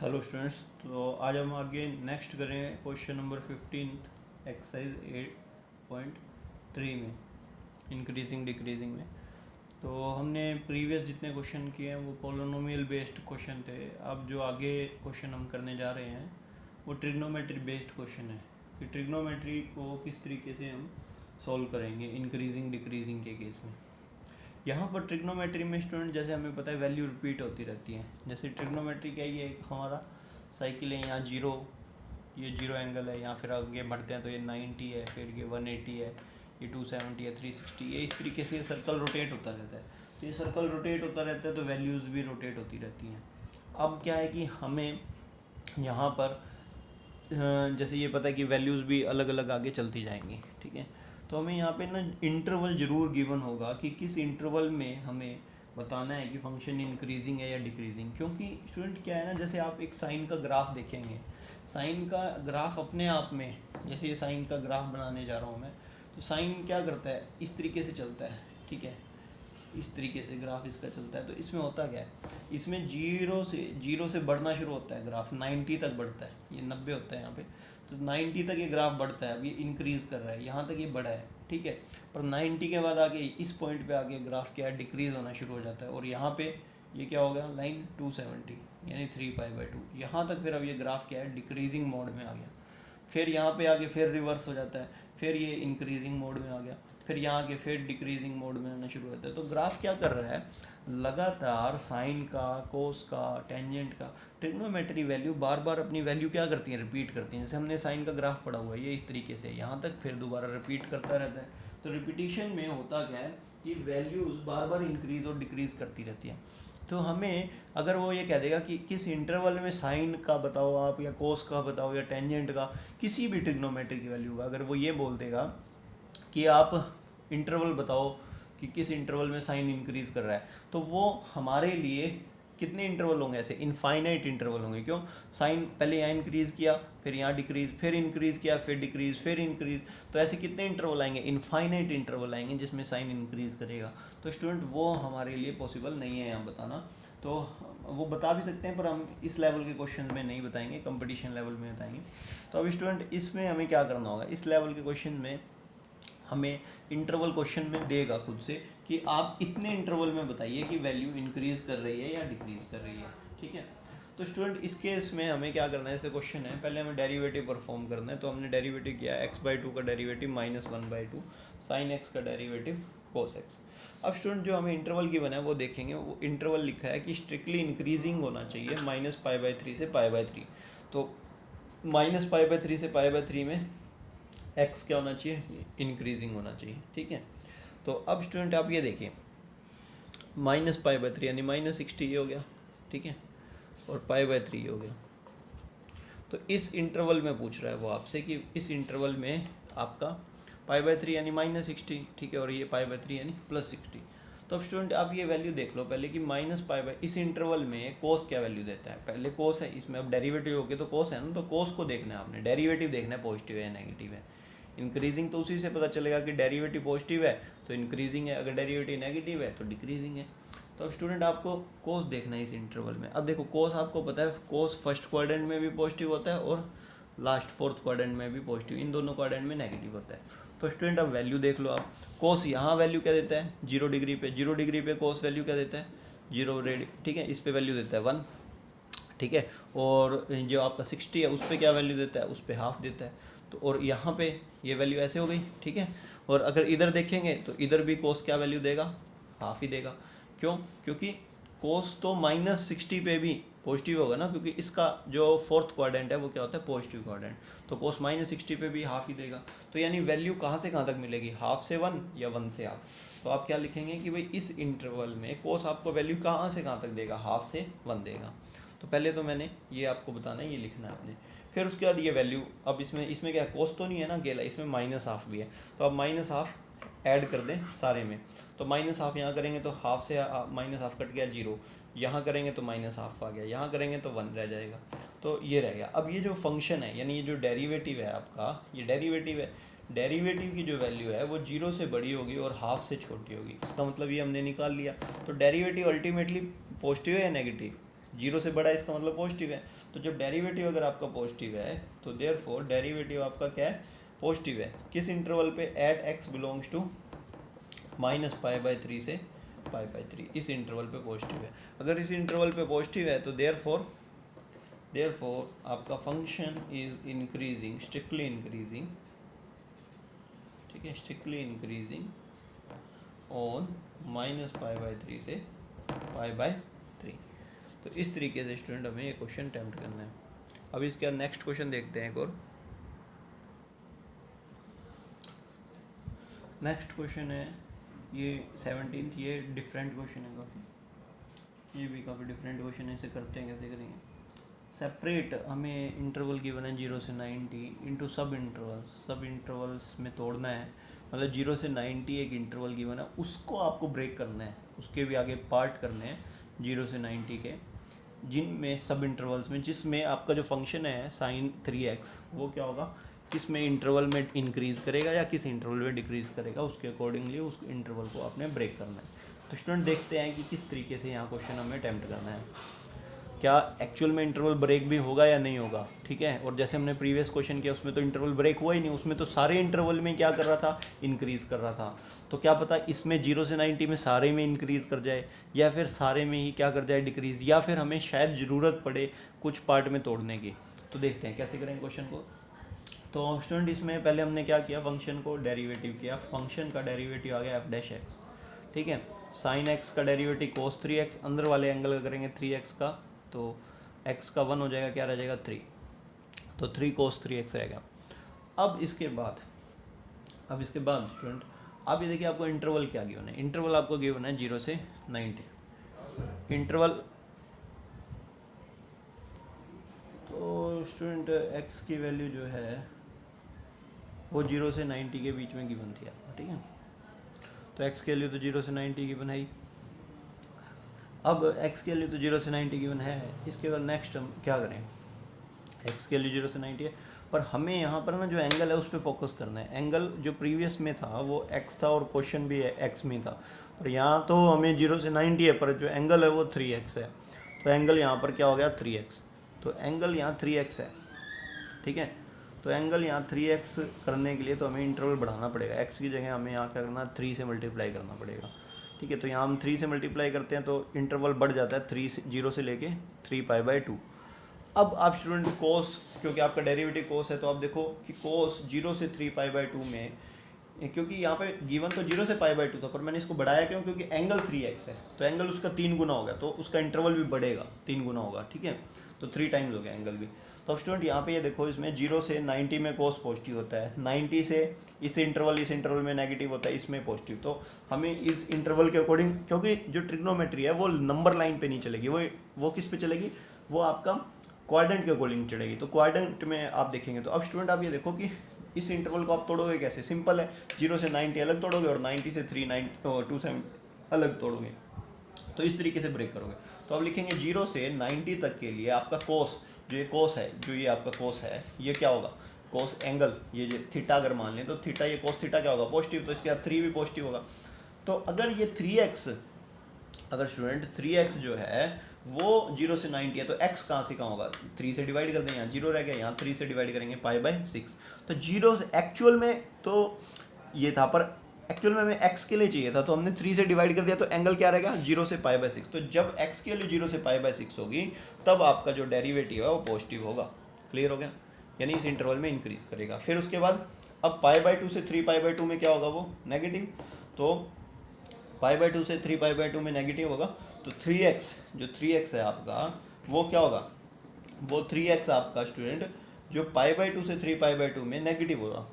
Hello students. तो आज हम आगे नेक्स्ट करें क्वेश्चन नंबर 15 एक्सरसाइज 8.3 में इंक्रीजिंग डिक्रीजिंग में। तो हमने प्रीवियस जितने क्वेश्चन किए हैं वो पॉलिनोमियल बेस्ड क्वेश्चन थे। अब जो आगे क्वेश्चन हम करने जा रहे हैं वो ट्रिग्नोमेट्री बेस्ड क्वेश्चन है कि ट्रिग्नोमेट्री को किस तरीके से हम सॉल्व करेंगे इंक्रीजिंग डिक्रीजिंग के केस में। यहाँ पर ट्रिग्नोमेट्री में स्टूडेंट जैसे हमें पता है वैल्यू रिपीट होती रहती है। जैसे ट्रिग्नोमेट्री क्या है, एक हमारा साइकिल है, यहाँ जीरो, ये जीरो एंगल है, यहाँ फिर आगे बढ़ते हैं तो ये 90 है, फिर ये 180 है, ये 270 है, 360, ये इस तरीके से ये सर्कल रोटेट होता रहता है। तो ये सर्कल रोटेट होता रहता है तो वैल्यूज़ भी रोटेट होती रहती हैं। अब क्या है कि हमें यहाँ पर जैसे ये पता है कि वैल्यूज़ भी अलग अलग आगे चलती जाएंगी, ठीक है। तो हमें यहाँ पे ना इंटरवल ज़रूर गिवन होगा कि किस इंटरवल में हमें बताना है कि फंक्शन इंक्रीजिंग है या डिक्रीजिंग। क्योंकि स्टूडेंट क्या है ना, जैसे आप एक साइन का ग्राफ देखेंगे, साइन का ग्राफ अपने आप में, जैसे ये साइन का ग्राफ बनाने जा रहा हूँ मैं, तो साइन क्या करता है, इस तरीके से चलता है, ठीक है, इस तरीके से ग्राफ इसका चलता है। तो इसमें होता क्या है, इसमें जीरो से बढ़ना शुरू होता है ग्राफ, 90 तक बढ़ता है, ये 90 होता है यहाँ पे, तो 90 तक ये ग्राफ बढ़ता है। अब ये इंक्रीज़ कर रहा है, यहाँ तक ये बढ़ा है, ठीक है। पर 90 के बाद आगे इस पॉइंट पे आगे ग्राफ क्या है, डिक्रीज़ होना शुरू हो जाता है। और यहाँ पे ये क्या हो गया, लाइन 270 यानी 3π/2, यहाँ तक फिर अब ये ग्राफ क्या है, डिक्रीजिंग मोड में आ गया। फिर यहाँ पे आगे फिर रिवर्स हो जाता है, फिर ये इंक्रीजिंग मोड में आ गया, फिर यहाँ के फिर डिक्रीजिंग मोड में आना शुरू होता है। तो ग्राफ क्या कर रहा है, लगातार साइन का, कोस का, टेंजेंट का, ट्रिग्नोमेट्री वैल्यू बार बार अपनी वैल्यू क्या करती हैं, रिपीट करती हैं। जैसे हमने साइन का ग्राफ पढ़ा हुआ है, ये इस तरीके से यहाँ तक फिर दोबारा रिपीट करता रहता है। तो रिपीटिशन में होता क्या है कि वैल्यूज़ बार बार इंक्रीज़ और डिक्रीज़ करती रहती हैं। तो हमें अगर वो ये कह देगा कि किस इंटरवल में साइन का बताओ आप, या कोस का बताओ, या टेंजेंट का, किसी भी ट्रिग्नोमेट्री की वैल्यू का, अगर वो ये बोल देगा कि आप इंटरवल बताओ कि किस इंटरवल में साइन इंक्रीज़ कर रहा है, तो वो हमारे लिए कितने इंटरवल होंगे, ऐसे इनफाइनाइट इंटरवल होंगे। क्यों, साइन पहले यहाँ इंक्रीज़ किया, फिर यहाँ डिक्रीज़, फिर इंक्रीज़ किया, फिर डिक्रीज़, फिर इंक्रीज़, तो ऐसे कितने इंटरवल आएंगे, इनफाइनाइट इंटरवल आएंगे जिसमें साइन इंक्रीज़ करेगा। तो स्टूडेंट वो हमारे लिए पॉसिबल नहीं है यहाँ बताना। तो वो बता भी सकते हैं पर हम इस लेवल के क्वेश्चन में नहीं बताएंगे, कंपटीशन लेवल में बताएंगे। तो अब स्टूडेंट इसमें हमें क्या करना होगा, इस लेवल के क्वेश्चन में हमें इंटरवल क्वेश्चन में देगा खुद से कि आप इतने इंटरवल में बताइए कि वैल्यू इंक्रीज़ कर रही है या डिक्रीज़ कर रही है, ठीक है। तो स्टूडेंट इस केस में हमें क्या करना है, जैसे क्वेश्चन है, पहले हमें डेरिवेटिव परफॉर्म करना है। तो हमने डेरिवेटिव किया x/2 का डेरिवेटिव -1/2 sin x का डेरिवेटिव cos x। अब स्टूडेंट जो हमें इंटरवल की बना है वो देखेंगे, वो इंटरवल लिखा है कि स्ट्रिक्टली इंक्रीजिंग होना चाहिए -π/3 से π/3। तो -π/3 से π/3 में x क्या होना चाहिए, इंक्रीजिंग होना चाहिए, ठीक है। तो अब स्टूडेंट आप ये देखिए, -π/3 यानी -60 ये हो गया, ठीक है, और π/3 हो गया। तो इस इंटरवल में पूछ रहा है वो आपसे कि इस इंटरवल में आपका π/3 यानी -60, ठीक है, और ये π/3 यानी +60। तो अब स्टूडेंट आप ये वैल्यू देख लो पहले कि -π/, इस इंटरवल में कोस क्या वैल्यू देता है, पहले कोस है, इसमें अब डेरिवेटिव हो गया तो कोस है ना, तो कोस को देखना है आपने, डेरिवेटिव देखना है पॉजिटिव है या नेगेटिव है। इंक्रीजिंग तो उसी से पता चलेगा कि डेरिवेटिव पॉजिटिव है तो इंक्रीजिंग है, अगर डेरिवेटिव नेगेटिव है तो डिक्रीजिंग है। तो अब स्टूडेंट आपको कोस देखना है इस इंटरवल में। अब देखो कोस आपको पता है, कोस फर्स्ट क्वाड्रेंट में भी पॉजिटिव होता है और लास्ट फोर्थ क्वाड्रेंट में भी पॉजिटिव, इन दोनों क्वाड्रेंट में नेगेटिव होता है। तो स्टूडेंट अब वैल्यू देख लो आप, कोस यहाँ वैल्यू क्या देता है 0 डिग्री पे, 0 डिग्री पे कोस वैल्यू क्या देता है 0 रेड, ठीक है, इस पे वैल्यू देता है 1, ठीक है। और जो आपका 60 है उस पर क्या वैल्यू देता है, उस पर हाफ देता है। तो और यहाँ पे ये वैल्यू ऐसे हो गई, ठीक है। और अगर इधर देखेंगे तो इधर भी कोस क्या वैल्यू देगा, हाफ ही देगा। क्यों, क्योंकि कोस तो -60 पे भी पॉजिटिव होगा ना, क्योंकि इसका जो फोर्थ क्वाड्रेंट है वो क्या होता है, पॉजिटिव क्वाड्रेंट। तो कोस -60 पे भी हाफ ही देगा। तो यानी वैल्यू कहाँ से कहाँ तक मिलेगी, हाफ से 1 या 1 से हाफ। तो आप क्या लिखेंगे कि भाई इस इंटरवल में कोस आपको वैल्यू कहाँ से कहाँ तक देगा, हाफ से 1 देगा। तो पहले तो मैंने ये आपको बताना है, ये लिखना है आपने। फिर उसके बाद ये वैल्यू, अब इसमें क्या कोस तो नहीं है ना अकेला, इसमें -हाफ भी है। तो अब -हाफ ऐड कर दें सारे में, तो -हाफ यहाँ करेंगे तो हाफ से -हाफ कट गया 0, यहाँ करेंगे तो -हाफ आ गया, यहाँ करेंगे तो 1 रह जाएगा। तो ये रह गया। अब ये जो फंक्शन है यानी ये जो डेरिवेटिव है आपका, ये डेरिवेटिव है, डेरिवेटिव की जो वैल्यू है वो 0 से बड़ी होगी और हाफ से छोटी होगी। इसका मतलब ये हमने निकाल लिया। तो डेरिवेटिव अल्टीमेटली पॉजिटिव है या नेगेटिव, जीरो से बड़ा है इसका मतलब पॉजिटिव है। तो जब डेरिवेटिव अगर आपका पॉजिटिव है तो देयरफॉर डेरिवेटिव आपका क्या है, पॉजिटिव है। किस इंटरवल पे, एट एक्स बिलोंग्स टू -π/3 से π/3, इस इंटरवल पे पॉजिटिव है। अगर इस इंटरवल पे पॉजिटिव है तो देयरफॉर आपका function is increasing, strictly increasing, ठीक है, स्ट्रिक्टली इंक्रीजिंग ऑन -π/3 से π/3। तो इस तरीके से स्टूडेंट हमें ये क्वेश्चन अटेम्प्ट करना है। अब इसके बाद नेक्स्ट क्वेश्चन देखते हैं एक और। नेक्स्ट क्वेश्चन है ये 17th, ये डिफरेंट क्वेश्चन है काफ़ी, ये भी काफ़ी डिफरेंट क्वेश्चन है। इसे करते हैं, कैसे करेंगे, सेपरेट, हमें इंटरवल गिवन है 0 से 90 इंटू सब इंटरवल्स, सब इंटरवल्स में तोड़ना है। मतलब 0 से 90 एक इंटरवल गिवन है, उसको आपको ब्रेक करना है, उसके भी आगे पार्ट करने हैं 0 से 90 के, जिनमें सब इंटरवल्स में जिसमें आपका जो फंक्शन है sin 3x वो क्या होगा, किस में इंटरवल में इंक्रीज़ करेगा या किस इंटरवल में डिक्रीज़ करेगा, उसके अकॉर्डिंगली उस इंटरवल को आपने ब्रेक करना है। तो स्टूडेंट देखते हैं कि किस तरीके से यहाँ क्वेश्चन हमें अटेम्प्ट करना है, क्या एक्चुअल में इंटरवल ब्रेक भी होगा या नहीं होगा, ठीक है। और जैसे हमने प्रीवियस क्वेश्चन किया उसमें तो इंटरवल ब्रेक हुआ ही नहीं, उसमें तो सारे इंटरवल में क्या कर रहा था, इंक्रीज़ कर रहा था। तो क्या पता इसमें 0 से 90 में सारे में इंक्रीज़ कर जाए, या फिर सारे में ही क्या कर जाए, डिक्रीज़, या फिर हमें शायद ज़रूरत पड़े कुछ पार्ट में तोड़ने की। तो देखते हैं कैसे करेंगे क्वेश्चन को। तो स्टूडेंट इसमें पहले हमने क्या किया, फंक्शन को डेरिवेटिव किया, फंक्शन का डेरिवेटिव आ गया f'(x), ठीक है। sin x का डेरिवेटिव cos 3x, अंदर वाले एंगल का करेंगे 3x का, तो x का 1 हो जाएगा, क्या रह जाएगा 3, तो 3 cos 3x रहेगा। अब इसके बाद स्टूडेंट आप ये देखिए आपको इंटरवल क्या गिवन है, इंटरवल आपको गिवन है 0 से 90 इंटरवल। तो स्टूडेंट x की वैल्यू जो है वो 0 से 90 के बीच में गिवन थी आपको, ठीक है। तो x के लिए तो 0 से 90 गिवन है ही। अब x के लिए तो 0 से 90 गिवन है, इसके बाद नेक्स्ट हम क्या करें, x के लिए 0 से 90 है, पर हमें यहाँ पर ना जो एंगल है उस पर फोकस करना है। एंगल जो प्रीवियस में था वो x था और क्वेश्चन भी x में था, पर यहाँ तो हमें 0 से 90 है, पर जो एंगल है वो 3x है। तो एंगल यहाँ पर क्या हो गया 3x, तो एंगल यहाँ 3x है, ठीक है। तो एंगल यहाँ 3x करने के लिए तो हमें इंटरवल बढ़ाना पड़ेगा, x की जगह हमें यहाँ क्या करना, 3 से मल्टीप्लाई करना पड़ेगा, ठीक है। तो यहाँ हम 3 से मल्टीप्लाई करते हैं तो इंटरवल बढ़ जाता है 0 से लेके 3π/2। अब आप स्टूडेंट कोस, क्योंकि आपका डेरिवेटिव कोस है, तो आप देखो कि कोस 0 से 3π/2 में, क्योंकि यहाँ पे गिवन तो 0 से π/2 था, पर मैंने इसको बढ़ाया क्यों, क्योंकि एंगल 3x है, तो एंगल उसका 3 गुना हो गया, तो उसका इंटरवल भी बढ़ेगा, 3 गुना होगा, ठीक है। तो 3 टाइम्स हो गया एंगल भी। तो अब स्टूडेंट यहाँ पे ये देखो, इसमें 0 से 90 में कोस पॉजिटिव होता है, 90 से इस इंटरवल में नेगेटिव होता है, इसमें पॉजिटिव। तो हमें इस इंटरवल के अकॉर्डिंग, क्योंकि जो ट्रिग्नोमेट्री है वो नंबर लाइन पे नहीं चलेगी, वो किस पे चलेगी, वो आपका क्वाड्रेंट के अकॉर्डिंग चलेगी। तो क्वाड्रेंट में आप देखेंगे, तो अब स्टूडेंट आप ये देखो कि इस इंटरवल को आप तोड़ोगे कैसे, सिंपल है, 0 से 90 अलग तोड़ोगे और 90 से 327 अलग तोड़ोगे, तो इस तरीके से ब्रेक करोगे। तो आप लिखेंगे 0 से 90 तक के लिए आपका कोस, जो ये कोस है, जो ये आपका कोस है, ये क्या होगा, कोस एंगल, ये जो थीटा अगर मान लें तो थीटा, ये कोस थीटा क्या होगा, पॉजिटिव, तो इसके बाद 3 भी पॉजिटिव होगा। तो अगर ये 3x, अगर स्टूडेंट 3x जो है वो 0 से 90 है, तो x कहाँ से कहाँ होगा, 3 से डिवाइड कर दें, यहाँ 0 रह गया, यहाँ 3 से डिवाइड करेंगे π/6। तो 0 से एक्चुअल में तो ये था, पर एक्चुअल में हमें x के लिए चाहिए था, तो हमने 3 से डिवाइड कर दिया, तो एंगल क्या रहेगा 0 से π/6। तो जब x के लिए 0 से π/6 होगी तब आपका जो डेरिवेटिव है वो पॉजिटिव होगा। क्लियर हो गया, यानी इस इंटरवल में इंक्रीज करेगा। फिर उसके बाद अब π/2 से 3π/2 में क्या होगा, वो नेगेटिव, तो π/2 से 3π/2 में नेगेटिव होगा, तो 3x, जो 3x है आपका वो क्या होगा, वो 3x आपका स्टूडेंट जो π/2 से 3π/2 में नेगेटिव होगा,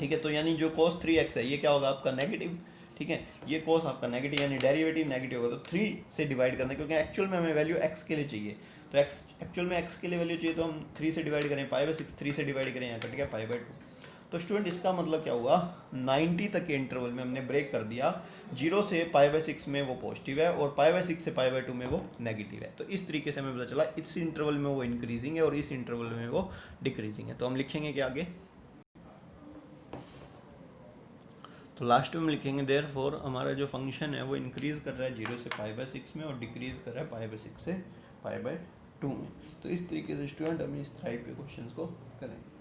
ठीक है। तो यानी जो cos 3x है ये क्या होगा आपका नेगेटिव, ठीक है, ये cos आपका नेगेटिव, यानी डेरिवेटिव नेगेटिव होगा। तो 3 से डिवाइड करना, क्योंकि एक्चुअल में हमें वैल्यू x के लिए चाहिए, तो एक्चुअल में x के लिए वैल्यू चाहिए, तो हम 3 से डिवाइड करें π/6, 3 से डिवाइड करें, यहाँ कट गया π/2। तो स्टूडेंट इसका मतलब क्या हुआ, 90 तक के इंटरवल में हमने ब्रेक कर दिया, 0 से π/6 में वो पॉजिटिव है और π/6 से π/2 में वो नेगेटिव है। तो इस तरीके से हमें पता चला इस इंटरवल में वो इंक्रीजिंग है और इस इंटरवल में वो डिक्रीजिंग है। तो हम लिखेंगे क्या आगे, तो लास्ट में हम लिखेंगे देयरफॉर हमारा जो फंक्शन है वो इंक्रीज कर रहा है 0 से π/6 में और डिक्रीज कर रहा है π/6 से पाई बाय 2 में। तो इस तरीके से स्टूडेंट हम इस टाइप के क्वेश्चंस को करेंगे।